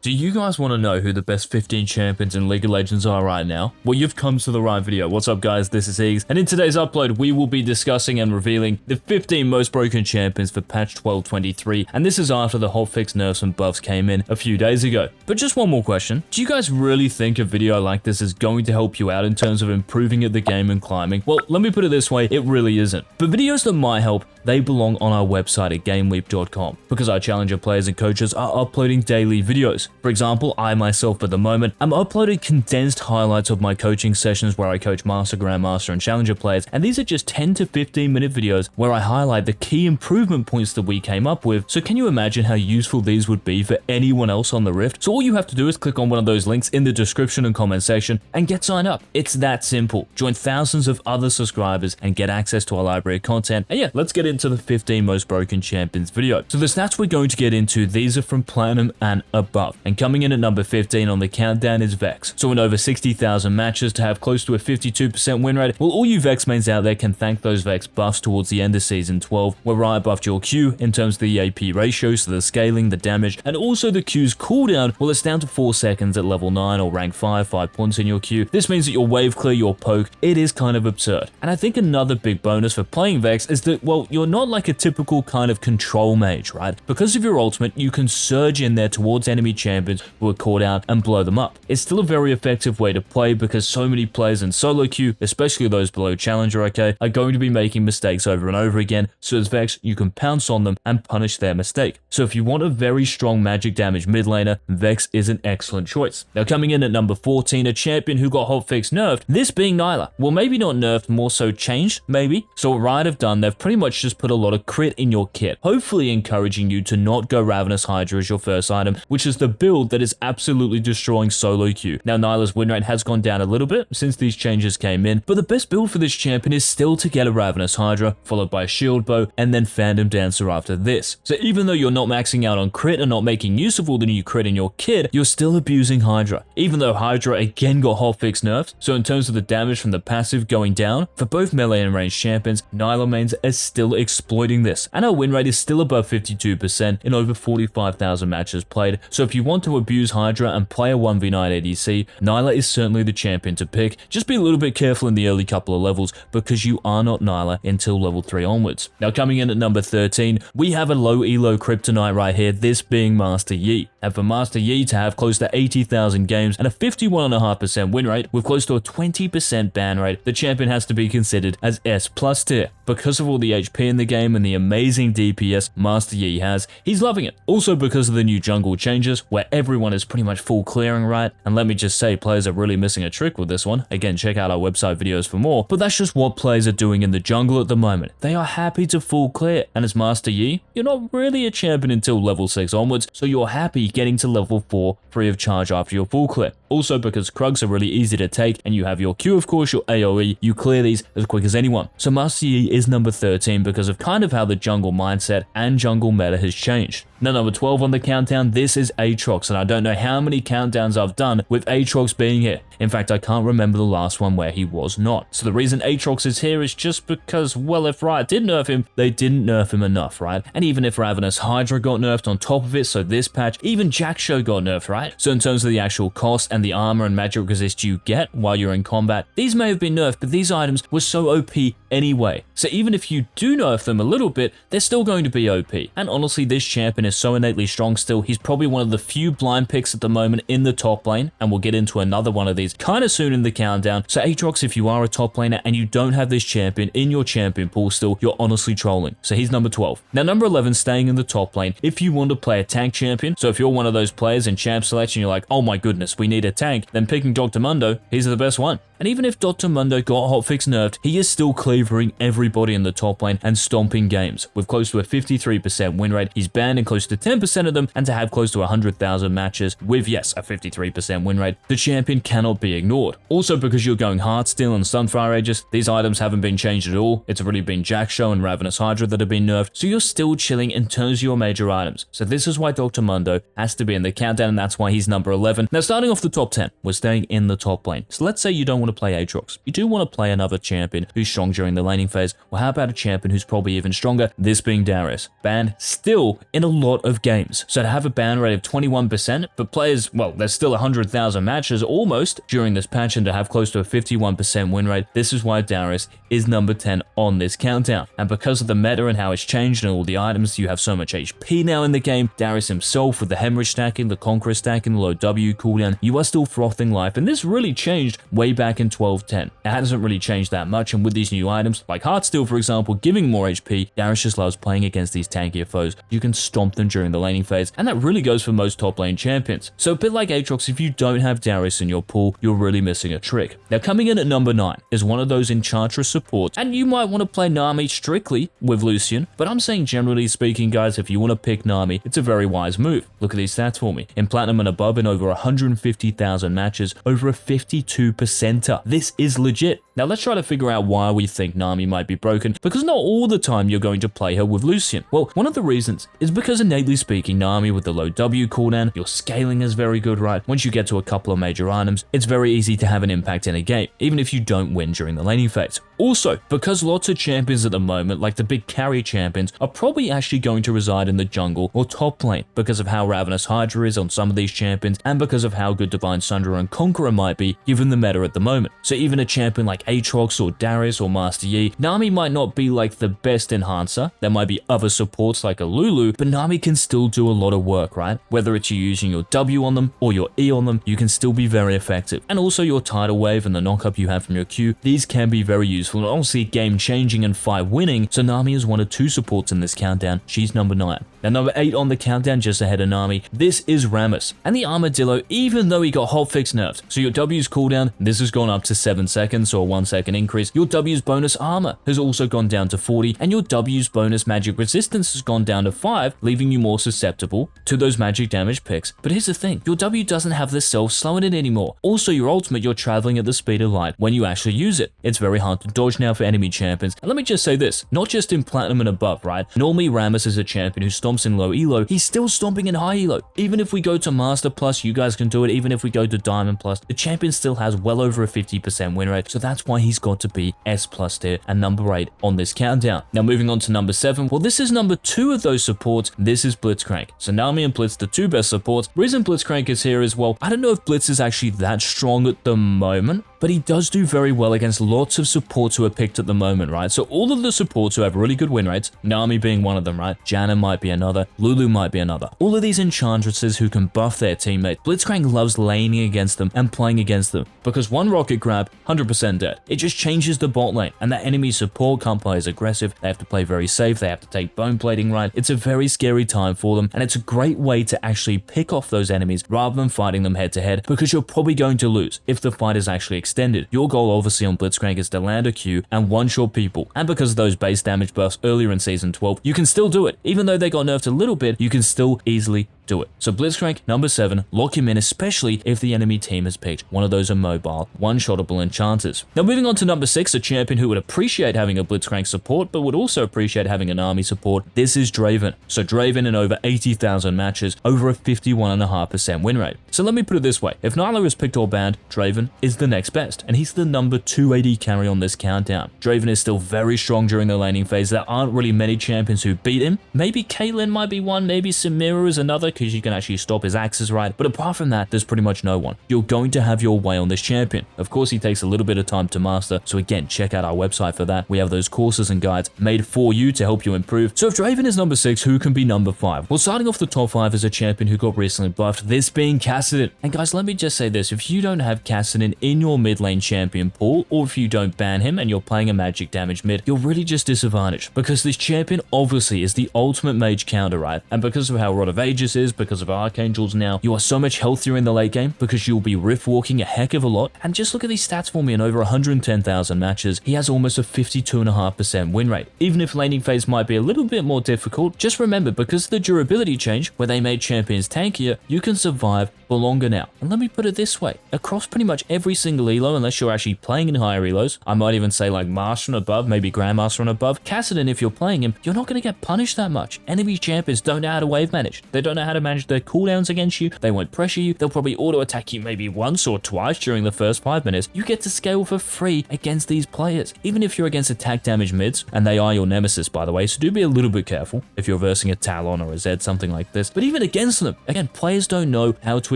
Do you guys want to know who the best 15 champions in League of Legends are right now? Well, you've come to the right video. What's up guys, this is EZCHALLENGER, and in today's upload we will be discussing and revealing the 15 most broken champions for patch 12.23, and this is after the hotfix nerfs and buffs came in a few days ago. But just one more question, do you guys really think a video like this is going to help you out in terms of improving at the game and climbing? Well, let me put it this way, it really isn't. But videos that might help, they belong on our website at GameLeap.com, because our challenger players and coaches are uploading daily videos. For example, I myself at the moment am uploading condensed highlights of my coaching sessions where I coach Master, Grandmaster, and Challenger players, and these are just 10 to 15 minute videos where I highlight the key improvement points that we came up with. So can you imagine how useful these would be for anyone else on the Rift? So all you have to do is click on one of those links in the description and comment section and get signed up. It's that simple. Join thousands of other subscribers and get access to our library of content. And yeah, let's get into the 15 most broken champions video. So the stats we're going to get into, these are from Platinum and above. And coming in at number 15 on the countdown is Vex. So in over 60,000 matches to have close to a 52% win rate, well, all you Vex mains out there can thank those Vex buffs towards the end of Season 12, where Riot buffed your Q in terms of the AP ratio, so the scaling, the damage, and also the Q's cooldown. Well, it's down to 4 seconds at level 9 or rank 5 points in your Q. This means that your wave clear, your poke, it is kind of absurd. And I think another big bonus for playing Vex is that, well, you're not like a typical kind of control mage, right? Because of your ultimate, you can surge in there towards enemy champions who are caught out and blow them up. It's still a very effective way to play because so many players in solo queue, especially those below Challenger, okay, are going to be making mistakes over and over again. So as Vex, you can pounce on them and punish their mistake. So if you want a very strong magic damage mid laner, Vex is an excellent choice. Now coming in at number 14, a champion who got hotfix nerfed, this being Nilah. Well, maybe not nerfed, more so changed, maybe. So what Riot have done, they've pretty much just put a lot of crit in your kit, hopefully encouraging you to not go Ravenous Hydra as your first item, which is the build that is absolutely destroying solo queue. Now Nilah's win rate has gone down a little bit since these changes came in, but the best build for this champion is still to get a Ravenous Hydra, followed by a shield bow, and then Phantom Dancer after this. So even though you're not maxing out on crit and not making use of all the new crit in your kit, you're still abusing Hydra. Even though Hydra again got hotfix nerfs, so in terms of the damage from the passive going down, for both melee and ranged champions, Nilah mains are still exploiting this, and her win rate is still above 52% in over 45,000 matches played. So if you want to abuse Hydra and play a 1v9 ADC, Nilah is certainly the champion to pick. Just be a little bit careful in the early couple of levels because you are not Nilah until level 3 onwards. Now coming in at number 13, we have a low elo kryptonite right here, this being Master Yi. And for Master Yi to have close to 80,000 games and a 51.5% win rate with close to a 20% ban rate, the champion has to be considered as S+ tier. Because of all the HP in the game and the amazing DPS Master Yi has, he's loving it. Also because of the new jungle changes where everyone is pretty much full clearing, right? And let me just say, players are really missing a trick with this one. Again, check out our website videos for more, but that's just what players are doing in the jungle at the moment. They are happy to full clear, and as Master Yi, you're not really a champion until level 6 onwards, so you're happy getting to level 4 free of charge after your full clear. Also because Krugs are really easy to take, and you have your Q, of course, your AoE, you clear these as quick as anyone. So Master Yi is number 13 because of kind of how the jungle mindset and jungle meta has changed. Now number 12 on the countdown, this is AAtrox, and I don't know how many countdowns I've done with AAtrox being here. In fact, I can't remember the last one where he was not. So the reason AAtrox is here is just because, well, if Riot did nerf him, they didn't nerf him enough, right? And even if Ravenous Hydra got nerfed on top of it, so this patch, even Jackshow got nerfed, right? So in terms of the actual cost and the armor and magic resist you get while you're in combat, these may have been nerfed, but these items were so OP anyway. So even if you do nerf them a little bit, they're still going to be OP. And honestly, this champion is so innately strong still. He's probably one of the few blind picks at the moment in the top lane, and we'll get into another one of these kind of soon in the countdown. So AAtrox, if you are a top laner and you don't have this champion in your champion pool still, you're honestly trolling. So he's number 12. Now number 11, staying in the top lane, if you want to play a tank champion, so if you're one of those players in champ selection, you're like, oh my goodness, we need a tank, then picking Dr. Mundo, he's the best one. And even if Dr. Mundo got hotfix nerfed, he is still cleavering everybody in the top lane and stomping games. With close to a 53% win rate, he's banned in close to 10% of them, and to have close to 100,000 matches with, yes, a 53% win rate, the champion cannot be ignored. Also because you're going Heartsteel and Sunfire Aegis, these items haven't been changed at all. It's already been Jackshow and Ravenous Hydra that have been nerfed, so you're still chilling in terms of your major items. So this is why Dr. Mundo has to be in the countdown, and that's why he's number 11. Now starting off the top 10, we're staying in the top lane. So let's say you don't want to play AAtrox. You do want to play another champion who's strong during the laning phase. Well, how about a champion who's probably even stronger? This being Darius. Banned still in a lot lot of games. So to have a ban rate of 21%, but players, well, there's still 100,000 matches almost during this patch, and to have close to a 51% win rate, this is why Darius is number 10 on this countdown. And because of the meta and how it's changed and all the items, you have so much HP now in the game. Darius himself with the hemorrhage stacking, the conqueror stacking, the low W cooldown, you are still frothing life, and this really changed way back in 12.10. It hasn't really changed that much, and with these new items, like Heartsteel for example, giving more HP, Darius just loves playing against these tankier foes. You can stomp them during the laning phase, and that really goes for most top lane champions. So a bit like AAtrox, if you don't have Darius in your pool, you're really missing a trick. Now coming in at number 9 is one of those Enchantress supports, and you might want to play Nami strictly with Lucian, but I'm saying generally speaking guys, if you want to pick Nami, it's a very wise move. Look at these stats for me. In Platinum and above, in over 150,000 matches, over a 52%er. This is legit. Now let's try to figure out why we think Nami might be broken, because not all the time you're going to play her with Lucian. Well, one of the reasons is because innately speaking, Nami with the low W cooldown, your scaling is very good, right? Once you get to a couple of major items, it's very easy to have an impact in a game, even if you don't win during the laning phase. Also, because lots of champions at the moment, like the big carry champions, are probably actually going to reside in the jungle or top lane because of how Ravenous Hydra is on some of these champions, and because of how good Divine Sunderer and Conqueror might be given the meta at the moment. So even a champion like AAtrox or Darius or Master Yi, Nami might not be like the best enhancer. There might be other supports like a Lulu, but Nami can still do a lot of work, right? Whether it's you using your W on them or your E on them, you can still be very effective. And also your tidal wave and the knockup you have from your Q, these can be very useful and obviously game changing and fight winning. So Nami is one of 2 supports in this countdown. She's number 9. Now number 8 on the countdown, just ahead of Nami, this is Rammus. And the Armadillo, even though he got hotfix nerfed, so your W's cooldown, this has gone up to 7 seconds or 1 second increase. Your W's bonus armor has also gone down to 40, and your W's bonus magic resistance has gone down to 5, leaving you more susceptible to those magic damage picks. But here's the thing, your W doesn't have the self slowing it anymore. Also your ultimate, you're traveling at the speed of light when you actually use it. It's very hard to dodge now for enemy champions. And let me just say this, not just in Platinum and above, right? Normally Rammus is a champion who stomps in low elo, he's still stomping in high elo. Even if we go to Master Plus, you guys can do it. Even if we go to Diamond Plus, the champion still has well over a 50% win rate. So that's why he's got to be S+ tier and number 8 on this countdown. Now moving on to number 7, well this is number 2 of those supports. This is Blitzcrank. So Nami and Blitz, the 2 best supports. Reason Blitzcrank is here as well, I don't know if Blitz is actually that strong at the moment, but he does do very well against lots of supports who are picked at the moment, right? So all of the supports who have really good win rates, Nami being one of them, right? Janna might be another, Lulu might be another. All of these enchantresses who can buff their teammates, Blitzcrank loves laning against them and playing against them, because one rocket grab, 100% dead. It just changes the bot lane, and that enemy support can't play as aggressive. They have to play very safe, they have to take bone plating right. It's a very scary time for them, and it's a great way to actually pick off those enemies rather than fighting them head to head, because you're probably going to lose if the fight is actually extended. Your goal obviously on Blitzcrank is to land a Q and one-shot people, and because of those base damage buffs earlier in Season 12, you can still do it. Even though they got nerfed a little bit, you can still easily do it. So Blitzcrank, number 7, lock him in, especially if the enemy team has picked one of those immobile, one-shottable enchanters. Now moving on to number 6, a champion who would appreciate having a Blitzcrank support, but would also appreciate having an army support. This is Draven. So Draven in over 80,000 matches, over a 51.5% win rate. So let me put it this way, if Nilah is picked or banned, Draven is the next best, and he's the number 280 carry on this countdown. Draven is still very strong during the laning phase. There aren't really many champions who beat him. Maybe Caitlyn might be one, maybe Samira is another, because you can actually stop his axes right, but apart from that, there's pretty much no one. You're going to have your way on this champion. Of course, he takes a little bit of time to master, so again, check out our website for that. We have those courses and guides made for you to help you improve. So if Draven is number 6, who can be number 5? Well, starting off the top 5 is a champion who got recently buffed, this being Kassadin. And guys, let me just say this, if you don't have Kassadin in your mid lane champion pool, or if you don't ban him and you're playing a magic damage mid, you're really just disadvantaged, because this champion obviously is the ultimate mage counter, right? And because of how Rod of Ages is, because of Archangels now, you are so much healthier in the late game, because you'll be rift walking a heck of a lot. And just look at these stats for me, in over 110,000 matches, he has almost a 52.5% win rate. Even if laning phase might be a little bit more difficult, just remember, because of the durability change, where they made champions tankier, you can survive for longer now. And let me put it this way, across pretty much every single elo, unless you're actually playing in higher elos, I might even say like Master and above, maybe Grandmaster and above, Kassadin, if you're playing him, you're not going to get punished that much. Enemy champions don't know how to wave manage. They don't know how how to manage their cooldowns against you. They won't pressure you. They'll probably auto-attack you maybe once or twice during the first 5 minutes. You get to scale for free against these players, even if you're against attack damage mids, and they are your nemesis, by the way, so do be a little bit careful if you're versing a Talon or a Zed, something like this. But even against them, again, players don't know how to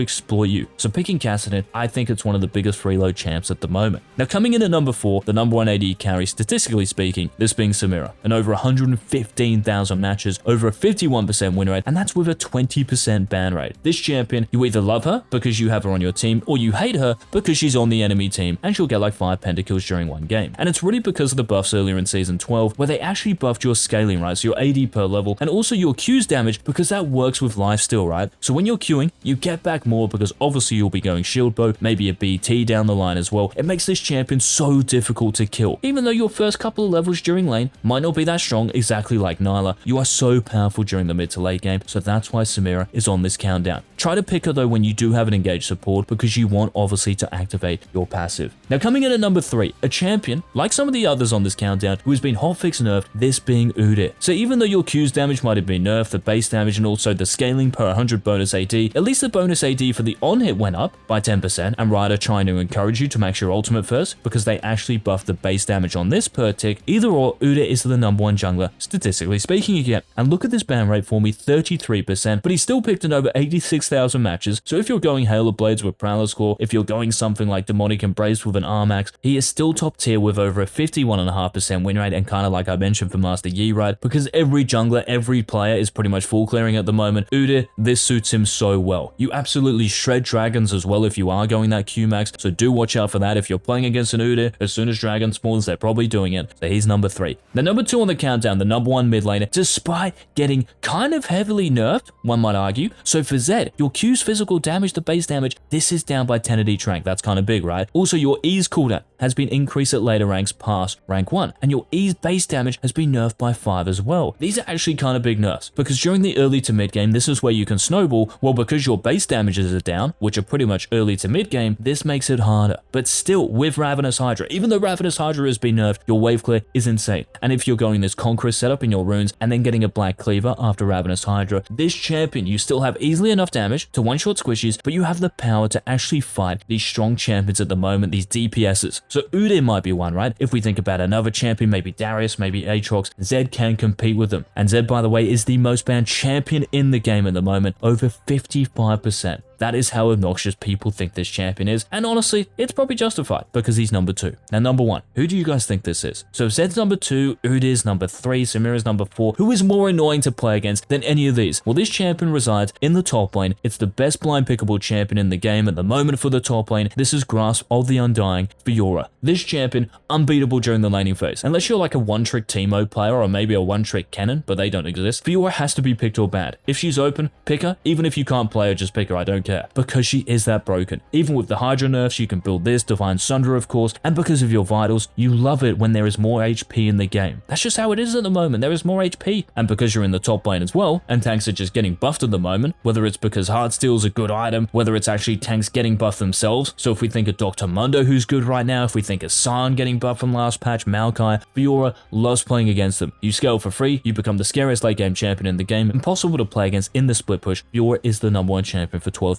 exploit you. So picking Kassadin, I think it's one of the biggest freeload champs at the moment. Now coming in at number 4, the number 1 AD carry, statistically speaking, this being Samira, and over 115,000 matches, over a 51% win rate, and that's with a 20% ban rate. This champion, you either love her because you have her on your team, or you hate her because she's on the enemy team, and she'll get like 5 pentakills during one game. And it's really because of the buffs earlier in Season 12, where they actually buffed your scaling, right? So your AD per level, and also your Q's damage, because that works with lifesteal, right? So when you're Qing, you get back more because obviously you'll be going shield bow, maybe a BT down the line as well. It makes this champion so difficult to kill. Even though your first couple of levels during lane might not be that strong, exactly like Nilah, you are so powerful during the mid to late game, so that's why Samira is on this countdown. Try to pick her though when you do have an engaged support, because you want obviously to activate your passive. Now coming in at number 3, a champion, like some of the others on this countdown, who has been hotfix nerfed, this being Udyr. So even though your Q's damage might have been nerfed, the base damage and also the scaling per 100 bonus AD, at least the bonus AD for the on hit went up by 10%, and Ryder trying to encourage you to max your ultimate first, because they actually buffed the base damage on this per tick. Either or, Udyr is the number 1 jungler, statistically speaking again. And look at this ban rate for me, 33%, but he's still picked in over 86,000 matches. So if you're going Hail of Blades with Prowler's Claw, if you're going something like Demonic Embrace with an Armax, he is still top tier with over a 51.5% win rate, and kind of like I mentioned for Master Yi, right? Because every jungler, every player is pretty much full clearing at the moment. Udyr, this suits him so well. You absolutely shred dragons as well if you are going that Q max, so do watch out for that. If you're playing against an Udyr, as soon as dragon spawns, they're probably doing it. So he's number 3. The number 2 on the countdown, the number 1 mid laner, despite getting kind of heavily nerfed, one might argue. So for Zed, your Q's physical damage, the base damage, this is down by 10 at each rank. That's kind of big, right? Also, your E's cooldown has been increased at later ranks past rank 1, and your E's base damage has been nerfed by 5 as well. These are actually kind of big nerfs, because during the early to mid game, this is where you can snowball. Well, because your base damages are down, which are pretty much early to mid game, this makes it harder. But still, with Ravenous Hydra, even though Ravenous Hydra has been nerfed, your wave clear is insane. And if you're going this Conqueror setup in your runes, and then getting a Black Cleaver after Ravenous Hydra, this champion, you still have easily enough damage to one-shot squishies, but you have the power to actually fight these strong champions at the moment, these DPSs. So Udyr might be one, right? If we think about another champion, maybe Darius, maybe AAtrox, Zed can compete with them. And Zed, by the way, is the most banned champion in the game at the moment, over 55%. That is how obnoxious people think this champion is, and honestly, it's probably justified because he's number 2. Now, number 1, who do you guys think this is? So Zed's number 2, Udyr's number 3, Samira's number 4. Who is more annoying to play against than any of these? Well, this champion resides in the top lane. It's the best blind pickable champion in the game at the moment for the top lane. This is Grasp of the Undying, Fiora. This champion, unbeatable during the laning phase. Unless you're like a one-trick Teemo player or maybe a one-trick cannon, but they don't exist, Fiora has to be picked or banned. If she's open, pick her. Even if you can't play her, just pick her, I don't care, because she is that broken. Even with the Hydra nerfs, you can build this, Divine Sunder of course, and because of your vitals, you love it when there is more HP in the game. That's just how it is at the moment, there is more HP. And because you're in the top lane as well, and tanks are just getting buffed at the moment, whether it's because Heartsteel's a good item, whether it's actually tanks getting buffed themselves. So if we think of Dr. Mundo, who's good right now, if we think of San getting buffed from last patch, Maokai, Fiora loves playing against them. You scale for free, you become the scariest late game champion in the game, impossible to play against in the split push. Fiora is the number 1 champion for 1223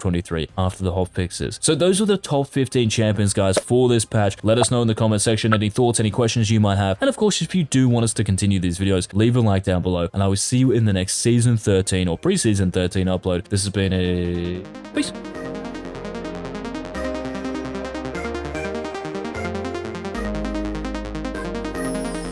after the hot fixes. So those are the top 15 champions, guys, for this patch. Let us know in the comment section any thoughts, any questions you might have. And of course, if you do want us to continue these videos, leave a like down below, and I will see you in the next Season 13 or Pre-Season 13 upload. This has been a... Peace.